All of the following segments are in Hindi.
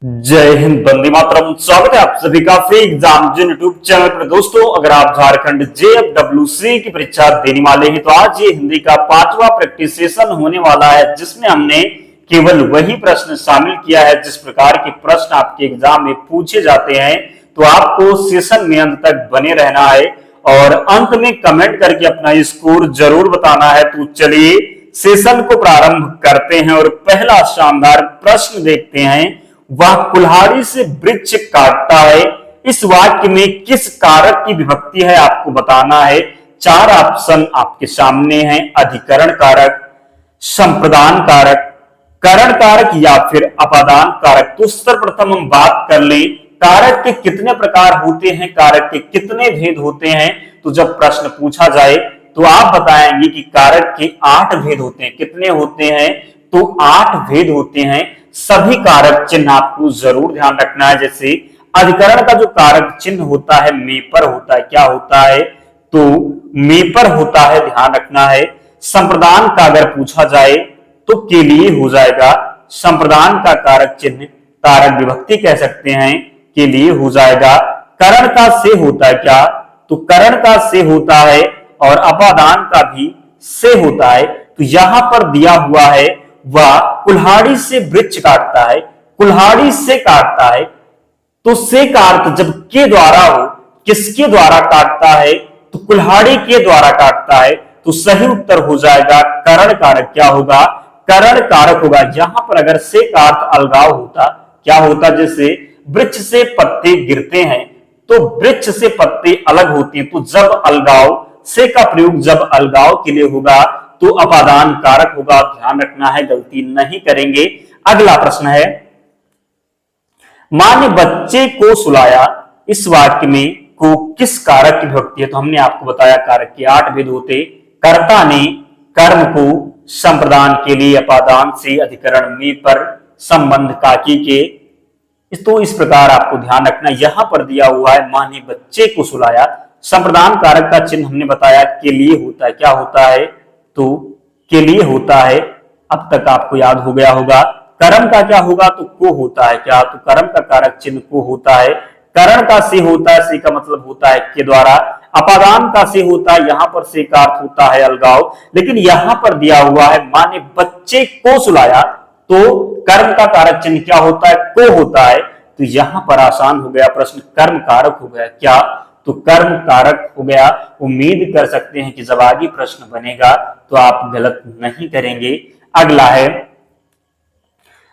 जय हिंद, वंदे मातरम। स्वागत है आप सभी का फ्री एग्जाम जिन यूट्यूब चैनल पर। दोस्तों, अगर आप झारखंड JFWC की परीक्षा देने वाले हैं तो आज ये हिंदी का 5वां प्रैक्टिस सेशन होने वाला है, जिसमें हमने केवल वही प्रश्न शामिल किया है जिस प्रकार के प्रश्न आपके एग्जाम में पूछे जाते हैं। तो आपको सेशन में अंत तक बने रहना है और अंत में कमेंट करके अपना स्कोर जरूर बताना है। तो चलिए सेशन को प्रारंभ करते हैं और पहला शानदार प्रश्न देखते हैं। वह कुल्हाड़ी से वृक्ष काटता है, इस वाक्य में किस कारक की विभक्ति है आपको बताना है। 4 ऑप्शन आपके सामने हैं। अधिकरण कारक, संप्रदान कारक, करण कारक या फिर अपादान कारक। तो सर्वप्रथम हम बात कर लें कारक के कितने प्रकार होते हैं, कारक के कितने भेद होते हैं। तो जब प्रश्न पूछा जाए तो आप बताएंगे कि कारक के 8 भेद होते हैं। कितने होते हैं? तो 8 भेद होते हैं। सभी कारक चिन्ह आपको जरूर ध्यान रखना है। जैसे अधिकरण का जो कारक चिन्ह होता है मेपर होता है। क्या होता है? तो मेपर होता है, ध्यान रखना है। संप्रदान का अगर पूछा जाए तो के लिए हो जाएगा। संप्रदान का कारक चिन्ह कारक विभक्ति कह सकते हैं, के लिए हो जाएगा। करण का से होता है क्या? तो करण का से होता है और अपादान का भी से होता है। तो यहां पर दिया हुआ है वह कुल्हाड़ी से वृक्ष काटता है, कुल्हाड़ी से काटता है। तो से का अर्थ जब के द्वारा हो, किसके द्वारा काटता है? तो कुल्हाड़ी के द्वारा काटता है। तो सही उत्तर हो जाएगा करण कारक। क्या होगा? करण कारक होगा। यहां पर अगर से का अर्थ अलगाव होता, क्या होता? जैसे वृक्ष से पत्ते गिरते हैं तो वृक्ष से पत्ते अलग होते हैं। तो जब अलगाव, से का प्रयोग जब अलगाव के लिए होगा तो अपादान कारक होगा। ध्यान रखना है, गलती नहीं करेंगे। अगला प्रश्न है, मां ने बच्चे को सुलाया, इस वाक्य में को किस कारक की विभक्ति है? तो हमने आपको बताया कारक के 8 भेद होते। कर्ता ने कर्म को, संप्रदान के लिए अपादान से, अधिकरण में पर, संबंध काकी के। तो इस प्रकार आपको ध्यान रखना। यहां पर दिया हुआ है मां ने बच्चे को सुलाया, संप्रदान कारक का चिन्ह हमने बताया के लिए होता है। क्या होता है? तो के लिए होता है। अब तक आपको याद हो गया होगा। कर्म का क्या होगा? तो को होता है। क्या? तो कर्म का कारक चिन्ह को होता है। करण का से होता है, से का मतलब होता है के द्वारा। अपादान का से होता है, यहां पर से का अर्थ होता है अलगाव। लेकिन यहां पर दिया हुआ है मां ने बच्चे को सुलाया, तो कर्म का कारक चिन्ह क्या होता है? को होता है। तो यहां पर आसान हो गया प्रश्न, कर्म कारक हो गया। क्या? तो कर्म कारक हो गया। उम्मीद कर सकते हैं कि जब आगे प्रश्न बनेगा तो आप गलत नहीं करेंगे। अगला है,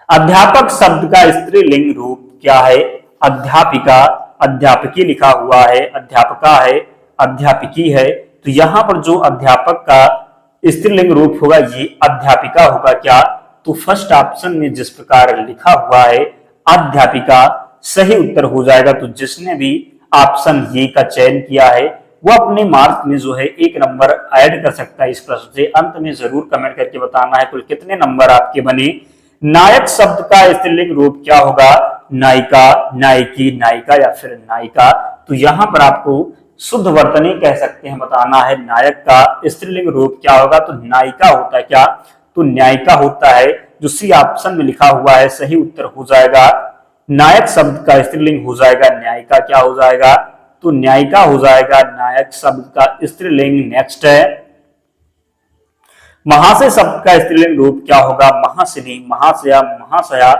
अध्यापक शब्द का स्त्रीलिंग रूप क्या है? अध्यापिका, अध्यापकी लिखा हुआ है, अध्यापका है, अध्यापिकी है। तो यहां पर जो अध्यापक का स्त्रीलिंग रूप होगा ये अध्यापिका होगा। क्या? तो फर्स्ट ऑप्शन में जिस प्रकार लिखा हुआ है अध्यापिका सही उत्तर हो जाएगा। तो जिसने भी ऑप्शन ये का चयन किया है वो अपने मार्क में जो है 1 नंबर ऐड कर सकता है। इस प्रश्न से अंत में जरूर कमेंट करके बताना है कुल कितने नंबर आपके बने। नायक शब्द का स्त्रीलिंग रूप क्या होगा? नायिका, नायकी, नायिका या फिर नायिका। तो यहां पर आपको शुद्ध वर्तनी कह सकते हैं, बताना है नायक का स्त्रीलिंग रूप क्या होगा? तो नायिका होता है। क्या? तो न्यायिका होता है। जो सी ऑप्शन में लिखा हुआ है सही उत्तर हो जाएगा। नायक शब्द का स्त्रीलिंग हो जाएगा न्यायिका। क्या हो जाएगा? तो न्यायिका हो जाएगा नायक शब्द का स्त्रीलिंग। नेक्स्ट है, महाशय शब्द का स्त्रीलिंग रूप क्या होगा? महाशिनी, महाशया, महाशया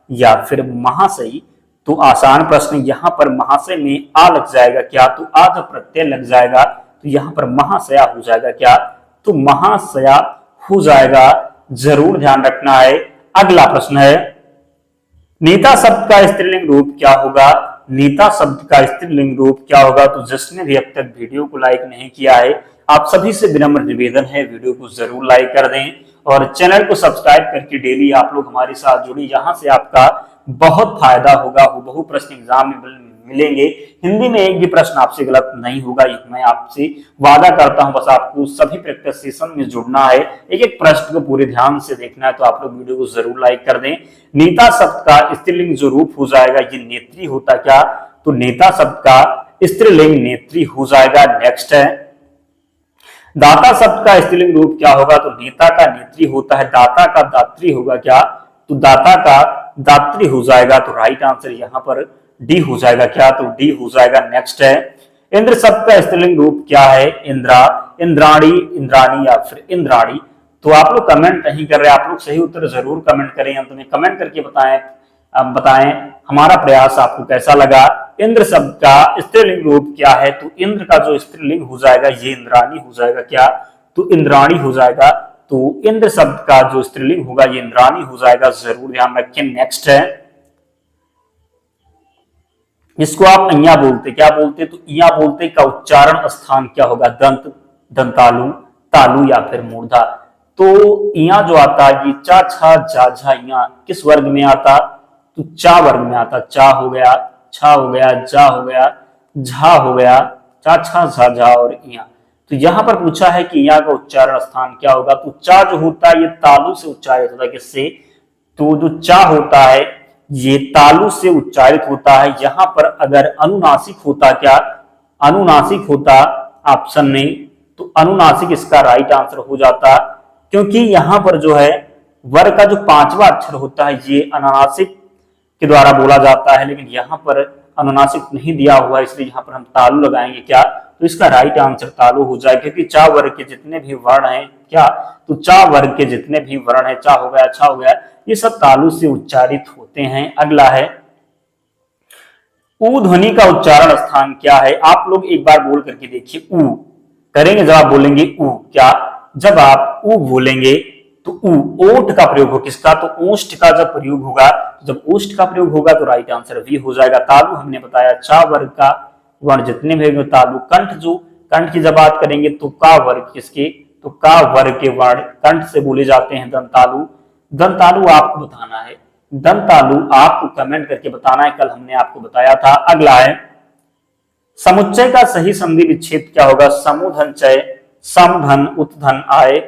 या फिर महाशयी। तो आसान प्रश्न, यहां पर महाशय में आ लग जाएगा। क्या? तो आध प्रत्यय लग जाएगा। तो यहां पर महाशया हो जाएगा। क्या? तो महाशया हो जाएगा। जरूर ध्यान रखना है। अगला प्रश्न है, नेता शब्द का स्त्रीलिंग रूप क्या होगा? नेता शब्द का स्त्रीलिंग रूप क्या होगा? तो जिसने भी अब तक वीडियो को लाइक नहीं किया है आप सभी से विनम्र निवेदन है वीडियो को जरूर लाइक कर दें और चैनल को सब्सक्राइब करके डेली आप लोग हमारे साथ जुड़िए। यहां से आपका बहुत फायदा होगा। बहु प्रश्न एग्जाम में मिलेंगे, हिंदी में एक भी प्रश्न आपसे गलत नहीं होगा, मैं आपसे वादा करता हूं। बस आपको सभी प्रैक्टिस सेशन में जुड़ना है, एक एक प्रश्न को पूरे ध्यान से देखना है। तो आप लोग वीडियो को जरूर लाइक कर दें। नेता शब्द का स्त्रीलिंग जो रूप हो जाएगा ये नेत्री होता। क्या? तो नेता शब्द का स्त्रीलिंग नेत्री हो जाएगा। नेक्स्ट है, दाता शब्द का स्त्रीलिंग रूप क्या होगा? तो नेता का नेत्री होता है, दाता का दात्री होगा। क्या? तो दाता का दात्री हो जाएगा, तो राइट आंसर यहाँ पर डी हो जाएगा। क्या? तो डी हो जाएगा। नेक्स्ट है, इंद्र शब्द का स्त्रीलिंग रूप क्या है? इंद्रा, इंद्राणी, इंद्राणी या फिर इंद्राणी। तो आप लोग कमेंट नहीं कर रहे, आप लोग सही उत्तर जरूर कमेंट करें, अंत में कमेंट करके बताएं। अब बताएं हमारा प्रयास आपको कैसा लगा। इंद्र शब्द का स्त्रीलिंग रूप क्या है? तो इंद्र का जो स्त्रीलिंग हो जाएगा ये इंद्राणी हो जाएगा। क्या? तो इंद्राणी हो जाएगा। तो इंद्र शब्द का जो स्त्रीलिंग होगा ये इंद्राणी हो जाएगा, जरूर ध्यान रखें। नेक्स्ट है, इसको आप अइया बोलते, क्या बोलते? तो इया बोलते का उच्चारण स्थान क्या होगा? दंत, दंतालु, तालु या फिर मूर्धा। तो इया जो आता है ये चा छा जा झा, इया किस वर्ग में आता? तो चा वर्ग में आता। चा हो गया, छा हो गया, जा हो गया, झा हो गया, चा छा झा झा और इया। तो यहां पर पूछा है कि इया का उच्चारण स्थान क्या होगा? तो चा जो होता है ये तालु से उच्चारित होता है। किससे? तो जो चा होता है ये तालु से उच्चारित होता है। यहां पर अगर अनुनासिक होता, क्या अनुनासिक होता ऑप्शन में, तो अनुनासिक इसका राइट आंसर हो जाता, क्योंकि यहां पर जो है वर्ग का जो पांचवा अक्षर होता है ये अनुनासिक के द्वारा बोला जाता है, लेकिन यहाँ पर अनुनासिक नहीं दिया हुआ है, इसलिए यहाँ पर हम तालु लगाएंगे। क्या? तो इसका राइट आंसर तालु हो जाए, क्योंकि चा वर्ग के जितने भी वर्ण हैं, क्या? तो चा वर्ग के जितने भी वर्ण है, चा हो गया, छा हो गया, ये सब तालु से उच्चारित होते हैं। अगला है, ऊ ध्वनि का उच्चारण स्थान क्या है? आप लोग एक बार बोल करके देखिए, ऊ करेंगे जब आप बोलेंगे ऊ। क्या? जब आप ऊ बोलेंगे तो ऊ, ओठ का प्रयोग हो, किसका? तो ओष्ठ का जब प्रयोग होगा, जब ओष्ठ का प्रयोग होगा तो राइट आंसर वी हो जाएगा। तालु हमने बताया चा वर्ग का वर्ण जितने भी होंगे तालु। कंठ, जो कंठ की जब बात करेंगे तो का वर्ग किसके? तो का वर्ग के वर्ण कंठ से बोले जाते हैं दंतालु। दंतालु आपको बताना है, दंतालु आपको कमेंट करके बताना है, कल हमने आपको बताया था। अगला है, समुच्चय का सही संधि विच्छेद क्या होगा? समूधन चय, समधन उत्धन आय,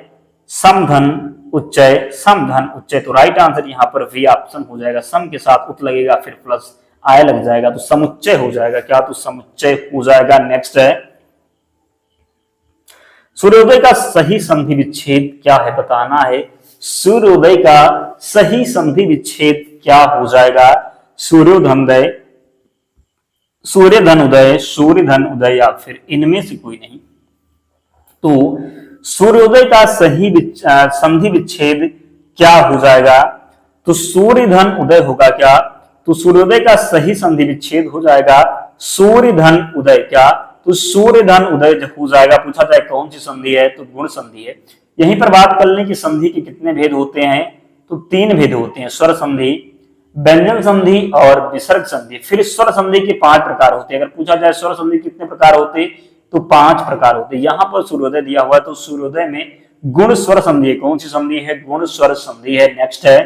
समधन उच्चय, समधन उच्चय। तो राइट आंसर यहाँ पर वी ऑप्शन हो जाएगा। सम के साथ उत लगेगा, फिर प्लस आय लग जाएगा, तो समुच्चय हो जाएगा। क्या? तो समुच्चय हो जाएगा। नेक्स्ट है, सूर्योदय का सही संधि विच्छेद क्या है? बताना है। सूर्योदय का सही संधि विच्छेद क्या हो जाएगा? सूर्योधनोदय, सूर्यधन उदय, सूर्यधन उदय या फिर इनमें से कोई नहीं। तो सूर्योदय का सही संधि विच्छेद क्या हो जाएगा? तो सूर्यधन उदय होगा। क्या? तो सूर्योदय का सही संधि विच्छेद हो जाएगा सूर्यधन उदय। क्या? तो सूर्यधन उदय हो जाएगा। पूछा जाए कौन सी संधि है? तो गुण संधि है। यहीं पर बात कर लें कि संधि के कितने भेद होते हैं, तो 3 भेद होते हैं, स्वर संधि, व्यंजन संधि और विसर्ग संधि। फिर स्वर संधि के 5 प्रकार होते हैं। अगर पूछा जाए स्वर संधि कितने प्रकार होते, तो 5 प्रकार होते हैं। यहां पर सूर्योदय दिया हुआ है, तो सूर्योदय में गुण स्वर संधि है। कौन सी संधि है? गुण स्वर संधि है। नेक्स्ट है,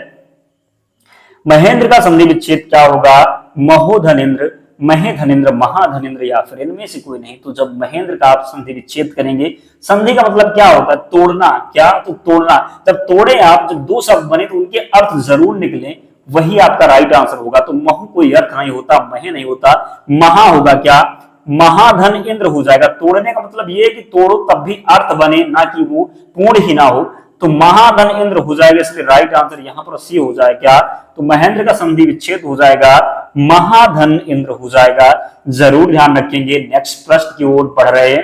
महेंद्र का संधि विच्छेद क्या होगा? महोधनेन्द्र, महेधनेन्द्र, महाधनेन्द्र या फिर इनमें से कोई नहीं। तो जब महेंद्र का आप संधि विच्छेद करेंगे, संधि का मतलब क्या होता है? तोड़ना। क्या? तो तोड़ना। जब तोड़े आप, जब 2 शब्द बने तो उनके अर्थ जरूर निकले, वही आपका राइट आंसर होगा। तो महु कोई अर्थ नहीं होता, महे नहीं होता, महा होगा। क्या? महाधन इंद्र हो जाएगा। तोड़ने का मतलब ये है कि तोड़ो तब भी अर्थ बने, ना कि वो पूर्ण ही ना हो। तो महाधन इंद्र हो जाएगा, इसलिए राइट आंसर यहाँ पर सी हो जाएगा। क्या? तो महेंद्र का संधि विच्छेद हो जाएगा महाधन इंद्र हो जाएगा। जरूर ध्यान रखेंगे। नेक्स्ट प्रश्न की ओर बढ़ रहे हैं।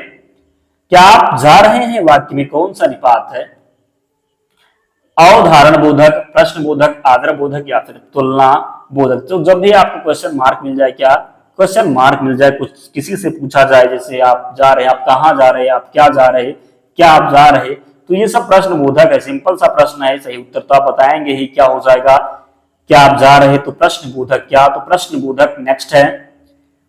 क्या आप जा रहे हैं वाक्य में कौन सा निपात है? अवधारण बोधक, प्रश्न बोधक, आदर बोधक या फिर तुलना बोधक। तो जब भी आपको क्वेश्चन मार्क मिल जाए, क्या क्वेश्चन मार्क मिल जाए, कुछ किसी से पूछा जाए, जैसे आप जा रहे हैं, आप कहाँ जा रहे हैं, आप क्या जा रहे, क्या आप जा रहे, तो ये सब प्रश्न बोधक है। सिंपल सा प्रश्न है, सही उत्तर तो आप बताएंगे ही। क्या हो जाएगा? क्या आप जा रहे, तो प्रश्न बोधक। क्या? तो प्रश्न बोधक। नेक्स्ट है,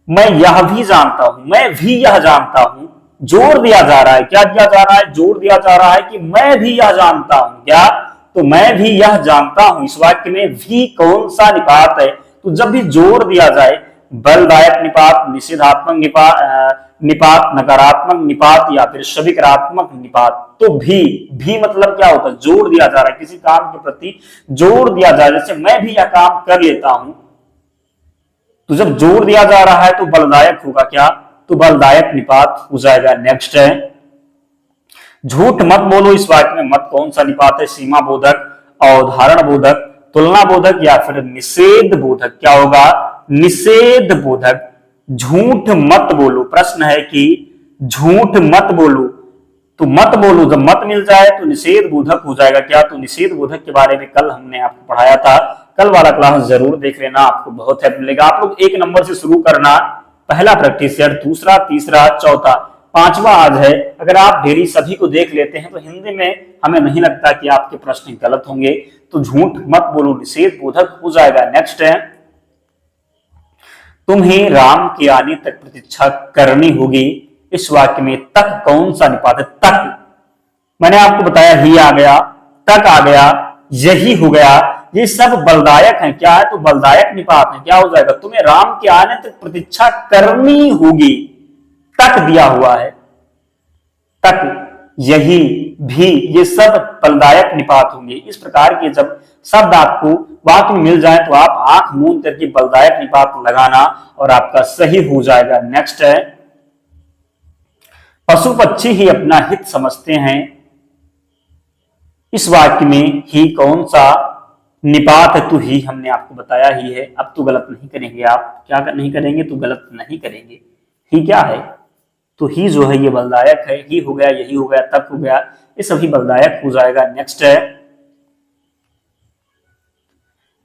मैं यह भी जानता हूं, मैं भी यह जानता हूं, जोर दिया जा रहा है। क्या दिया जा रहा है? जोर दिया जा रहा है कि मैं भी यह जानता हूं। क्या? तो मैं भी यह जानता हूं। इस वाक्य में भी कौन सा निपात है? तो जब भी जोर दिया जाए, बलदायक निपात, निषेधात्मक निपात, नकारात्मक निपात या फिर सविकारात्मक निपात, तो भी मतलब क्या होता है? जोर दिया जा रहा है, किसी काम के प्रति जोर दिया जा रहा है। जैसे मैं भी यह काम कर लेता हूं, तो जब जोर दिया जा रहा है तो बलदायक होगा। क्या? तो बलदायक निपात हो जाएगा। नेक्स्ट है, झूठ मत बोलो। इस वाक्य में मत कौन सा निपात है? सीमा बोधक, अवधारण बोधक, तुलना बोधक या फिर निषेध बोधक। क्या होगा? निषेध बोधक। झूठ मत बोलो, प्रश्न है कि झूठ मत बोलो, तो मत बोलो जब मत मिल जाए तो निषेध बोधक हो जाएगा क्या? तो निषेध बोधक के बारे में कल हमने आपको पढ़ाया था, कल वाला क्लास जरूर देख लेना, आपको बहुत हेल्प मिलेगा। आप लोग 1 नंबर से शुरू करना, पहला प्रैक्टिस सेट, दूसरा, तीसरा, चौथा, 5वां आज है। अगर आप डेली सभी को देख लेते हैं तो हिंदी में हमें नहीं लगता कि आपके प्रश्न गलत होंगे। तो झूठ मत बोलो निषेध बोधक हो जाएगा। नेक्स्ट है, तुम्हें राम के आने तक प्रतीक्षा करनी होगी। इस वाक्य में तक कौन सा निपात है? तक, मैंने आपको बताया ही आ गया, तक आ गया, यही हो गया, ये सब बलदायक हैं। क्या है? तो बलदायक निपात है। क्या हो जाएगा? तुम्हें राम के आने तक प्रतीक्षा करनी होगी, तक दिया हुआ है, तक, यही, भी, ये सब बलदायक निपात होंगे। इस प्रकार के जब शब्द आपको वाक्य में मिल जाए तो आप आंख मूंद करके बलदायक निपात लगाना और आपका सही हो जाएगा। नेक्स्ट है, पशु पक्षी ही अपना हित समझते हैं। इस वाक्य में ही कौन सा निपात है? तो ही हमने आपको बताया ही है। अब तो गलत नहीं करेंगे आप, क्या नहीं करेंगे? तो गलत नहीं करेंगे। ही क्या है? तो ही जो है ये बलदायक है। ही हो गया, यही हो गया, तक हो गया, ये सभी बलदायक हो जाएगा। नेक्स्ट है,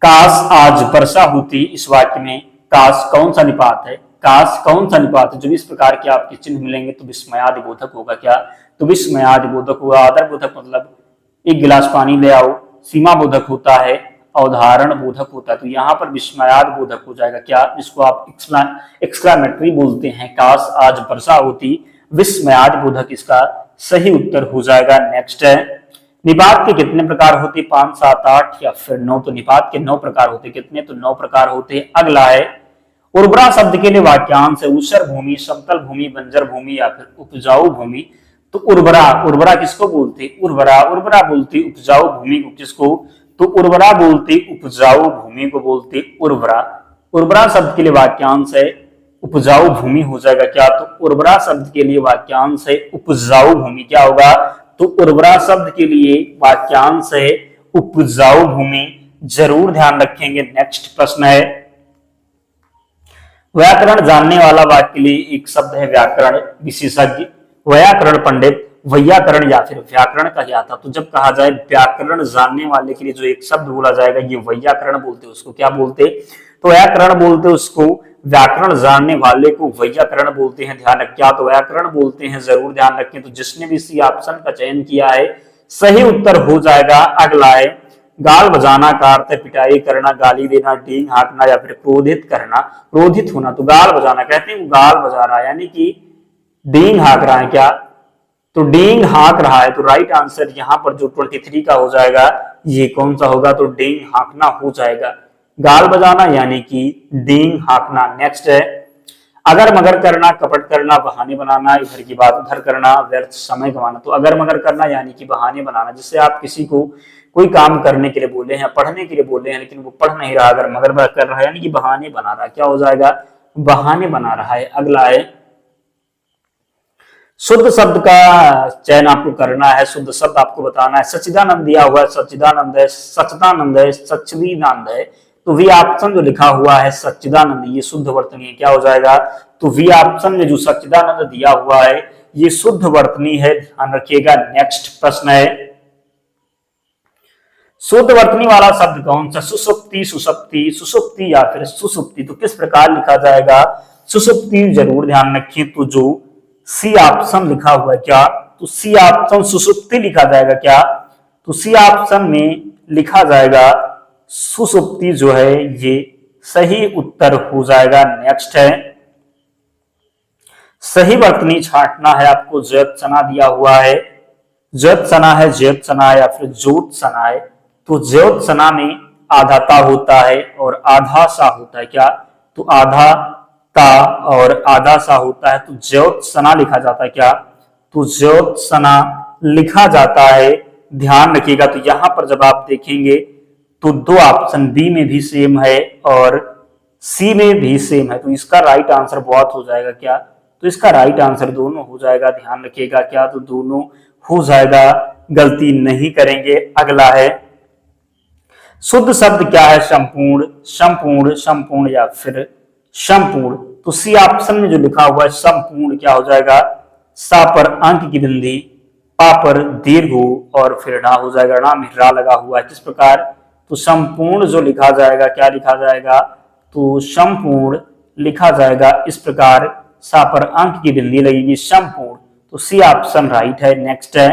काश आज वर्षा होती। इस वाक्य में काश कौन सा निपात है? काश कौन सा निपात है? जब इस प्रकार के आपके चिन्ह मिलेंगे तो विस्मयादि बोधक होगा। क्या? तो विस्मयादि बोधक होगा। आदर बोधक मतलब 1 गिलास पानी ले आओ। सीमा बोधक होता है, अवधारण बोधक होता है। तो यहाँ पर विस्मयाद बोधक हो जाएगा। क्या? जिसको आप एक्सक्लामेटरी बोलते हैं। काश आज वर्षा होती, विस्मयाद बोधक इसका सही उत्तर हो जाएगा। नेक्स्ट है, निपात के कितने प्रकार होते? 5, 7, 8 या फिर 9। तो निपात के 9 प्रकार होते। कितने? तो 9 प्रकार होते। अगला है, उर्वरा शब्द के लिए वाक्यांश है ऊसर भूमि, समतल भूमि, बंजर भूमि या फिर उपजाऊ भूमि। तो उर्वरा, उर्वरा किसको बोलते? उर्वरा, उर्वरा बोलते उपजाऊ भूमि को। किसको? तो उर्वरा बोलते उपजाऊ भूमि को बोलते उर्वरा। उर्वरा शब्द के लिए वाक्यांश है उपजाऊ भूमि हो जाएगा। क्या? तो उर्वरा शब्द के लिए वाक्यांश है उपजाऊ भूमि। क्या होगा? तो उर्वरा शब्द के लिए वाक्यांश है उपजाऊ भूमि, जरूर ध्यान रखेंगे। नेक्स्ट प्रश्न है, व्याकरण जानने वाला वाक्य के लिए एक शब्द है व्याकरण विशेषज्ञ, व्याकरण पंडित, वैयाकरण या फिर व्याकरण कहलाता। तो जब कहा जाए व्याकरण जानने वाले के लिए जो एक शब्द बोला जाएगा ये वैयाकरण बोलते, उसको क्या बोलते? तो व्याकरण बोलते उसको, व्याकरण जानने वाले को वैयाकरण बोलते हैं। ध्यान रखें, क्या? तो व्याकरण बोलते हैं, जरूर ध्यान रखें। तो जिसने भी सी ऑप्शन का चयन किया है सही उत्तर हो जाएगा। अगला है, गाल बजाना का अर्थ है पिटाई करना, गाली देना, डींग हाँकना या फिर क्रोधित करना, क्रोधित होना। तो गाल बजाना कहते हैं वो गाल बजा रहा है, यानी कि डींग हाँक रहा है। क्या? तो डींग हाँक रहा है। तो राइट आंसर यहाँ पर जो 23 का हो जाएगा ये कौन सा होगा? तो डींग हाँकना हो जाएगा। गाल बजाना यानी कि डींग हाँकना। नेक्स्ट है, अगर मगर करना, कपट करना, बहाने बनाना, इधर की बात उधर करना, व्यर्थ समय गंवाना। तो अगर मगर करना यानी कि बहाने बनाना, जिससे आप किसी को कोई काम करने के लिए बोले हैं, पढ़ने के लिए बोले हैं लेकिन वो पढ़ नहीं रहा, अगर मगर कर रहा है यानी कि बहाने बना रहा है। क्या हो जाएगा? बहाने बना रहा है। अगला है, शुद्ध शब्द का चयन आपको करना है, शुद्ध शब्द आपको बताना है। सच्चिदानंद दिया हुआ है, सच्चिदानंद है, सच्चिदानंद है, सच्चिदानंद है। तो वी ऑप्शन जो लिखा हुआ है सच्चिदानंद, ये शुद्ध वर्तनी है। क्या हो जाएगा? तो वी ऑप्शन में जो सच्चिदानंद दिया हुआ है ये शुद्ध वर्तनी है, ध्यान रखिएगा। नेक्स्ट प्रश्न है, शुद्ध वर्तनी वाला शब्द कौन सा? सुसुप्ति, सुसुप्ति, सुसुप्ति या फिर सुसुप्ति। तो किस प्रकार लिखा जाएगा? सुसुप्ति, जरूर ध्यान रखिए। तो जो सी ऑप्शन लिखा हुआ है, क्या? तो सी ऑप्शन सुसुप्ति लिखा जाएगा। क्या? तो सी ऑप्शन में लिखा जाएगा सुसुप्ति जो है ये सही उत्तर हो जाएगा। नेक्स्ट है, सही वर्तनी छांटना है आपको। जयत सना दिया हुआ है, जयत सना है, जयत सना या फिर जोत सना है। तो जयत सना में आधा ता होता है और आधा सा होता है। क्या? तो आधा ता और आधा सा होता है, तो ज्योत सना लिखा जाता है। क्या? तो ज्योत सना लिखा जाता है, ध्यान रखिएगा। तो यहां पर जब आप देखेंगे तो 2 ऑप्शन बी में भी सेम है और सी में भी सेम है, तो इसका राइट आंसर बहुत हो जाएगा। क्या? तो इसका राइट आंसर दोनों हो जाएगा, ध्यान रखिएगा। क्या? तो दोनों हो जाएगा, गलती नहीं करेंगे। अगला है, शुद्ध शब्द क्या है? संपूर्ण, संपूर्ण, संपूर्ण या फिर संपूर्ण। तो सी ऑप्शन में जो लिखा हुआ है संपूर्ण क्या हो जाएगा? सा पर अंक की बिंदी, पा पर दीर्घ और फिर रा हो जाएगा, रा में रा लगा हुआ है। किस प्रकार? तो संपूर्ण जो लिखा जाएगा, क्या लिखा जाएगा? तो संपूर्ण लिखा जाएगा इस प्रकार, सा पर अंक की बिंदी लगेगी, संपूर्ण। तो सी ऑप्शन राइट है। नेक्स्ट है,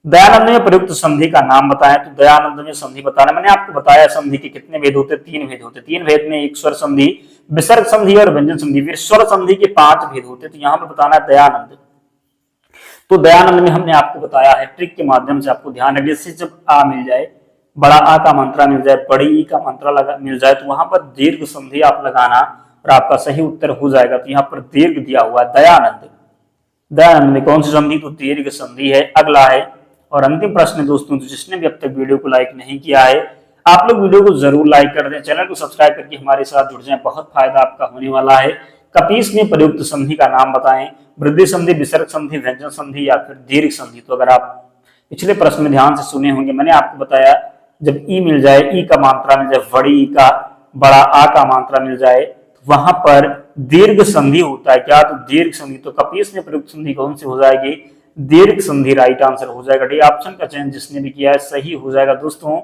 दयानंद में प्रयुक्त संधि का नाम बताएं। तो दयानंद में संधि बताना, मैंने आपको बताया संधि के कितने भेद होते हैं? 3 भेद होते हैं। 3 भेद में एक स्वर संधि, विसर्ग संधि और व्यंजन संधि। फिर स्वर संधि के 5 भेद होते हैं। तो यहाँ पे बताना है दयानंद। तो दयानंद में हमने आपको बताया है, ट्रिक के माध्यम से आपको ध्यान रखिए, जैसे जब आ मिल जाए, बड़ा आ का मात्रा मिल जाए, बड़ी ई का मात्रा मिल जाए, तो वहां पर दीर्घ संधि आप लगाना और आपका सही उत्तर हो जाएगा। तो यहाँ पर दीर्घ दिया हुआ दयानंद। दयानंद में कौन सी संधि? तो दीर्घ संधि है। अगला है और अंतिम प्रश्न दोस्तों, तो जिसने भी अब तक वीडियो को लाइक नहीं किया है, आप लोग वीडियो को जरूर लाइक कर दें, चैनल को सब्सक्राइब करके हमारे साथ जुड़ जाएं, बहुत फायदा आपका होने वाला है। कपीस में प्रयुक्त संधि का नाम बताएं। वृद्धि संधि, विसर्ग संधि, व्यंजन संधि या फिर दीर्घ संधि। तो अगर आप पिछले प्रश्न में ध्यान से सुने होंगे, मैंने आपको बताया जब ई मिल जाए, ई का मात्रा मिल जाए, बड़ी ई का, बड़ा आ का मात्रा मिल जाए, तो वहां पर दीर्घ संधि होता है। क्या? तो दीर्घ संधि। तो कपीस में प्रयुक्त संधि कौन सी हो जाएगी? दीर्घ संधि राइट आंसर हो जाएगा। डी ऑप्शन का चयन जिसने भी किया है सही हो जाएगा। दोस्तों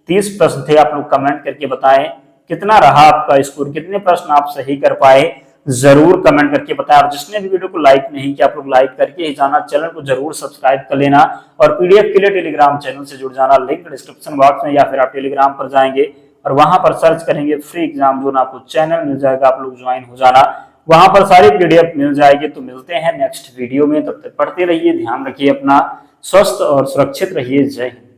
30 प्रश्न थे, आप लोग कमेंट करके बताएं कितना रहा आपका स्कोर, कितने प्रश्न आप सही कर पाए, जरूर कमेंट करके बताएं। और जिसने भी वीडियो को लाइक नहीं किया, आप लोग लाइक करके ही जाना, चैनल को जरूर सब्सक्राइब कर लेना और पीडीएफ के लिए टेलीग्राम चैनल से जुड़ जाना। लिंक डिस्क्रिप्शन बॉक्स में, या फिर आप टेलीग्राम पर जाएंगे और वहां पर सर्च करेंगे फ्री एग्जाम जोन, आपको चैनल मिल जाएगा, आप लोग ज्वाइन हो जाना, वहां पर सारी पीडीएफ मिल जाएगी। तो मिलते हैं नेक्स्ट वीडियो में, तब तक पढ़ते रहिए, ध्यान रखिए अपना, स्वस्थ और सुरक्षित रहिए। जय हिंद।